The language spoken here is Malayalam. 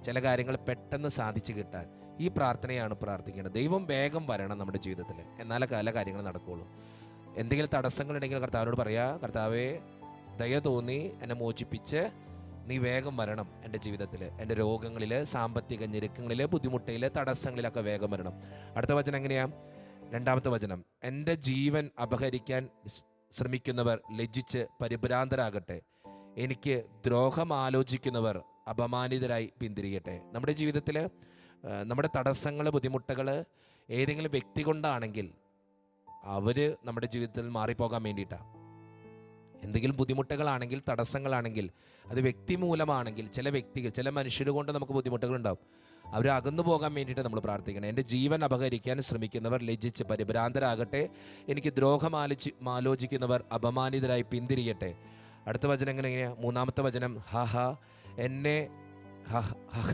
ചില കാര്യങ്ങൾ പെട്ടെന്ന് സാധിച്ചു കിട്ടാൻ ഈ പ്രാർത്ഥനയാണ് പ്രാർത്ഥിക്കേണ്ടത്. ദൈവം വേഗം വരണം നമ്മുടെ ജീവിതത്തിൽ, എന്നാലേ പല കാര്യങ്ങൾ നടക്കുകയുള്ളൂ. എന്തെങ്കിലും തടസ്സങ്ങളുണ്ടെങ്കിൽ കർത്താവിനോട് പറയാ, കർത്താവേ ദയ തോന്നി എന്നെ മോചിപ്പിച്ച് നീ വേഗം വരണം എൻ്റെ ജീവിതത്തിൽ, എൻ്റെ രോഗങ്ങളിൽ, സാമ്പത്തിക ഞെരുക്കങ്ങളിൽ, ബുദ്ധിമുട്ടിൽ, തടസ്സങ്ങളിലൊക്കെ വേഗം വരണം. അടുത്ത വചനം എങ്ങനെയാ? രണ്ടാമത്തെ വചനം, എൻ്റെ ജീവൻ അപഹരിക്കാൻ ശ്രമിക്കുന്നവർ ലജ്ജിച്ച് പരിഭ്രാന്തരാകട്ടെ, എനിക്ക് ദ്രോഹം ആലോചിക്കുന്നവർ അപമാനിതരായി പിന്തിരിയട്ടെ. നമ്മുടെ ജീവിതത്തിൽ നമ്മുടെ തടസ്സങ്ങൾ, ബുദ്ധിമുട്ടുകൾ ഏതെങ്കിലും വ്യക്തി കൊണ്ടാണെങ്കിൽ അവർ നമ്മുടെ ജീവിതത്തിൽ മാറിപ്പോകാൻ വേണ്ടിയിട്ടാണ്. എന്തെങ്കിലും ബുദ്ധിമുട്ടുകളാണെങ്കിൽ, തടസ്സങ്ങളാണെങ്കിൽ, അത് വ്യക്തി മൂലമാണെങ്കിൽ, ചില വ്യക്തികൾ, ചില മനുഷ്യർ കൊണ്ട് നമുക്ക് ബുദ്ധിമുട്ടുകളുണ്ടാവും. അവർ അകന്നു പോകാൻ വേണ്ടിയിട്ട് നമ്മൾ പ്രാർത്ഥിക്കണം. എൻ്റെ ജീവൻ അപഹരിക്കാൻ ശ്രമിക്കുന്നവർ ലജ്ജിച്ച് പരിഭ്രാന്തരാകട്ടെ, എനിക്ക് ദ്രോഹം ആലോചിക്കുന്നവർ അപമാനിതരായി പിന്തിരിയട്ടെ. അടുത്ത വചനം എങ്ങനെയാ? മൂന്നാമത്തെ വചനം, ഹ ഹ എന്നെ